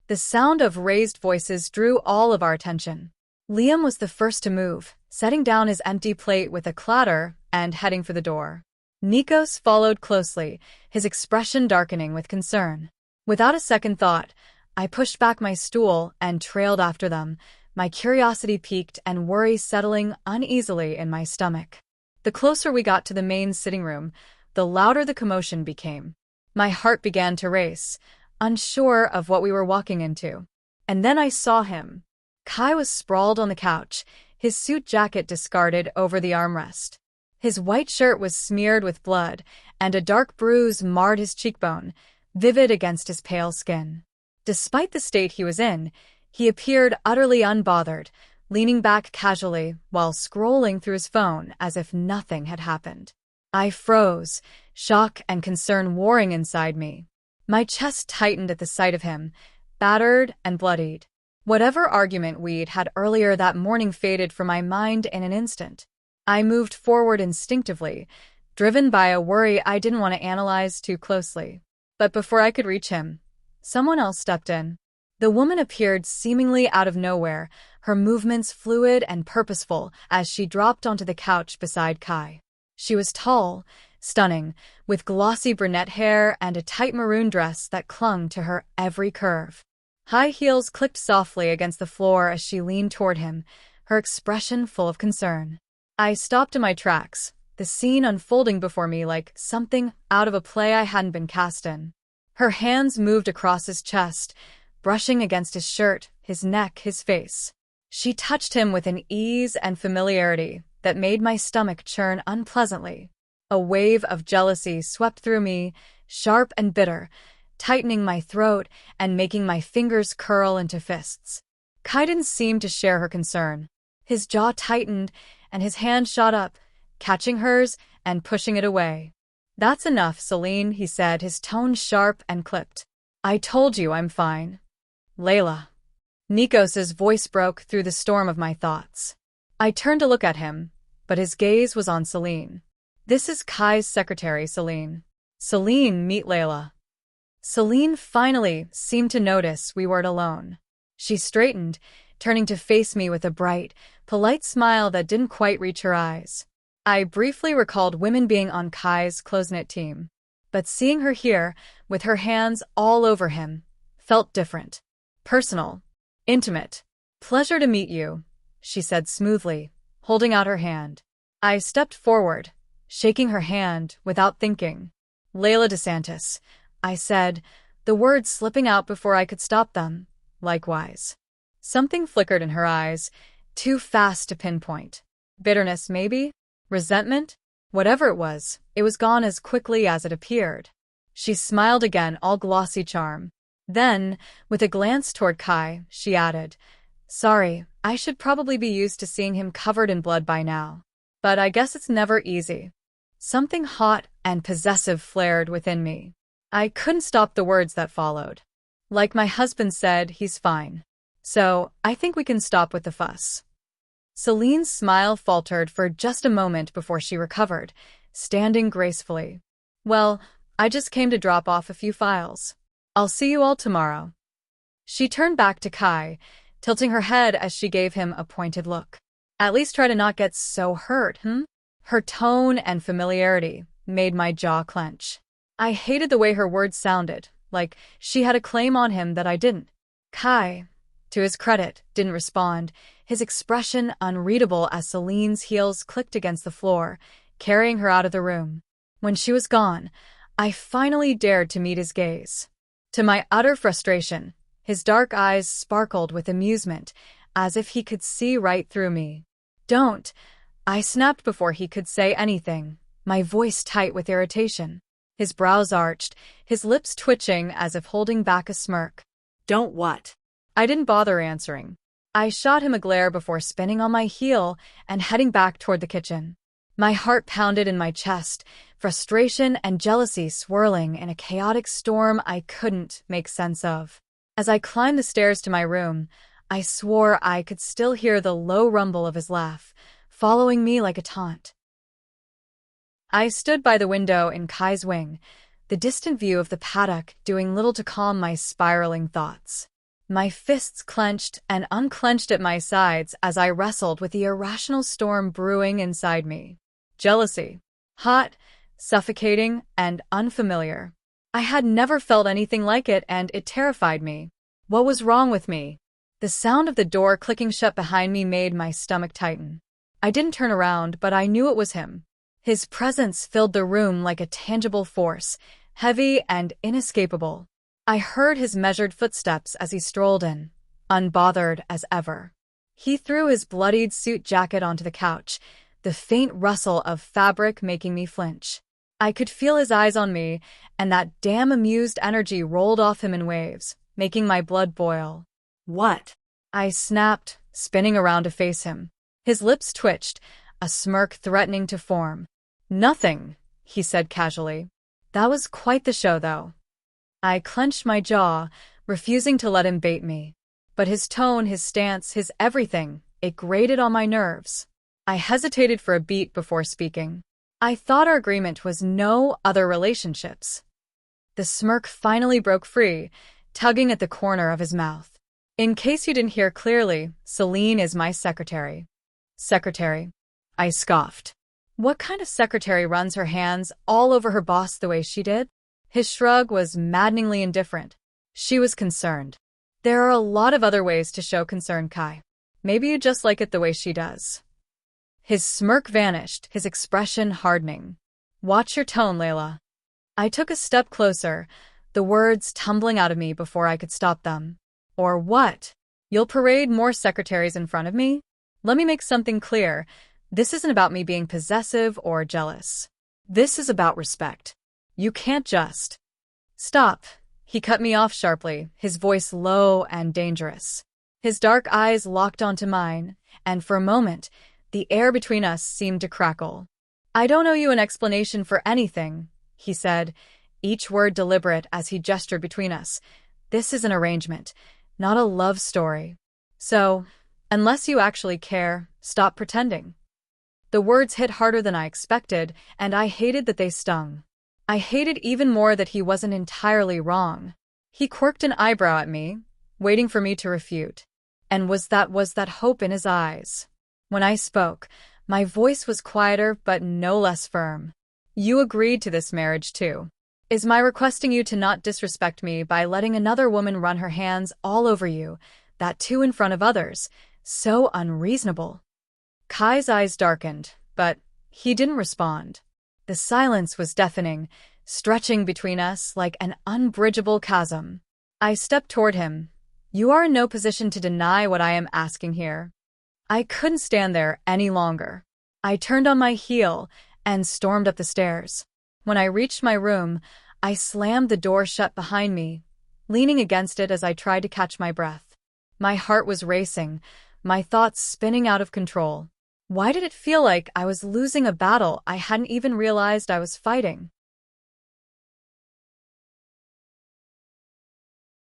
The sound of raised voices drew all of our attention. Liam was the first to move, setting down his empty plate with a clatter and heading for the door. Nikos followed closely, his expression darkening with concern. Without a second thought, I pushed back my stool and trailed after them, my curiosity piqued and worry settling uneasily in my stomach. The closer we got to the main sitting room, the louder the commotion became. My heart began to race, unsure of what we were walking into. And then I saw him. Kai was sprawled on the couch, his suit jacket discarded over the armrest. His white shirt was smeared with blood, and a dark bruise marred his cheekbone, vivid against his pale skin. Despite the state he was in, he appeared utterly unbothered, leaning back casually while scrolling through his phone as if nothing had happened. I froze, shock and concern warring inside me. My chest tightened at the sight of him, battered and bloodied. Whatever argument we'd had earlier that morning faded from my mind in an instant. I moved forward instinctively, driven by a worry I didn't want to analyze too closely. But before I could reach him, someone else stepped in. The woman appeared seemingly out of nowhere, her movements fluid and purposeful as she dropped onto the couch beside Kai. She was tall, stunning, with glossy brunette hair and a tight maroon dress that clung to her every curve. High heels clicked softly against the floor as she leaned toward him, her expression full of concern. I stopped in my tracks, the scene unfolding before me like something out of a play I hadn't been cast in. Her hands moved across his chest, brushing against his shirt, his neck, his face. She touched him with an ease and familiarity that made my stomach churn unpleasantly. A wave of jealousy swept through me, sharp and bitter, tightening my throat and making my fingers curl into fists. Kai didn't seem to share her concern. His jaw tightened and his hand shot up, catching hers and pushing it away. "That's enough, Celine," he said, his tone sharp and clipped. "I told you I'm fine." "Leyla." Nikos's voice broke through the storm of my thoughts. I turned to look at him, but his gaze was on Celine. "This is Kai's secretary, Celine. Celine, meet Leyla." Celine finally seemed to notice we weren't alone. She straightened, turning to face me with a bright, polite smile that didn't quite reach her eyes. I briefly recalled women being on Kai's close-knit team, but seeing her here, with her hands all over him, felt different. Personal. Intimate. "Pleasure to meet you," she said smoothly, holding out her hand. I stepped forward, shaking her hand without thinking. "Leyla DeSantis," I said, the words slipping out before I could stop them. "Likewise." Something flickered in her eyes, too fast to pinpoint. Bitterness, maybe? Resentment? Whatever it was gone as quickly as it appeared. She smiled again, all glossy charm. Then, with a glance toward Kai, she added, "Sorry, I should probably be used to seeing him covered in blood by now. But I guess it's never easy." Something hot and possessive flared within me. I couldn't stop the words that followed. "Like my husband said, he's fine. So, I think we can stop with the fuss." Celine's smile faltered for just a moment before she recovered, standing gracefully. "Well, I just came to drop off a few files. I'll see you all tomorrow." She turned back to Kai, tilting her head as she gave him a pointed look. "At least try to not get so hurt, Her tone and familiarity made my jaw clench. I hated the way her words sounded, like she had a claim on him that I didn't. Kai, to his credit, didn't respond, his expression unreadable as Celine's heels clicked against the floor, carrying her out of the room. When she was gone, I finally dared to meet his gaze. To my utter frustration, his dark eyes sparkled with amusement, as if he could see right through me. "Don't," I snapped before he could say anything, my voice tight with irritation. His brows arched, his lips twitching as if holding back a smirk. "Don't what?" I didn't bother answering. I shot him a glare before spinning on my heel and heading back toward the kitchen. My heart pounded in my chest, frustration and jealousy swirling in a chaotic storm I couldn't make sense of. As I climbed the stairs to my room, I swore I could still hear the low rumble of his laugh, following me like a taunt. I stood by the window in Kai's wing, the distant view of the paddock doing little to calm my spiraling thoughts. My fists clenched and unclenched at my sides as I wrestled with the irrational storm brewing inside me. Jealousy. Hot, suffocating, and unfamiliar. I had never felt anything like it, and it terrified me. What was wrong with me? The sound of the door clicking shut behind me made my stomach tighten. I didn't turn around, but I knew it was him. His presence filled the room like a tangible force, heavy and inescapable. I heard his measured footsteps as he strolled in, unbothered as ever. He threw his bloodied suit jacket onto the couch, the faint rustle of fabric making me flinch. I could feel his eyes on me, and that damn amused energy rolled off him in waves, making my blood boil. "What?" I snapped, spinning around to face him. His lips twitched, a smirk threatening to form. "Nothing," he said casually. That was quite the show, though. I clenched my jaw, refusing to let him bait me. But his tone, his stance, his everything, it grated on my nerves. I hesitated for a beat before speaking. I thought our agreement was no other relationships. The smirk finally broke free, tugging at the corner of his mouth. "In case you didn't hear clearly, Celine is my secretary." "Secretary?" I scoffed. What kind of secretary runs her hands all over her boss the way she did? His shrug was maddeningly indifferent. She was concerned. "There are a lot of other ways to show concern, Kai. Maybe you just like it the way she does." His smirk vanished, his expression hardening. "Watch your tone, Leyla." I took a step closer, the words tumbling out of me before I could stop them. "Or what? You'll parade more secretaries in front of me? Let me make something clear. This isn't about me being possessive or jealous. This is about respect. You can't just—" "Stop." He cut me off sharply, his voice low and dangerous. His dark eyes locked onto mine, and for a moment, the air between us seemed to crackle. "I don't owe you an explanation for anything," he said, each word deliberate as he gestured between us. "This is an arrangement, not a love story. So, unless you actually care, stop pretending." The words hit harder than I expected, and I hated that they stung. I hated even more that he wasn't entirely wrong. He quirked an eyebrow at me, waiting for me to refute. And was that hope in his eyes? When I spoke, my voice was quieter but no less firm. "You agreed to this marriage too. Is my requesting you to not disrespect me by letting another woman run her hands all over you, that too in front of others, so unreasonable?" Kai's eyes darkened, but he didn't respond. The silence was deafening, stretching between us like an unbridgeable chasm. I stepped toward him. "You are in no position to deny what I am asking here." I couldn't stand there any longer. I turned on my heel and stormed up the stairs. When I reached my room, I slammed the door shut behind me, leaning against it as I tried to catch my breath. My heart was racing, my thoughts spinning out of control. Why did it feel like I was losing a battle I hadn't even realized I was fighting?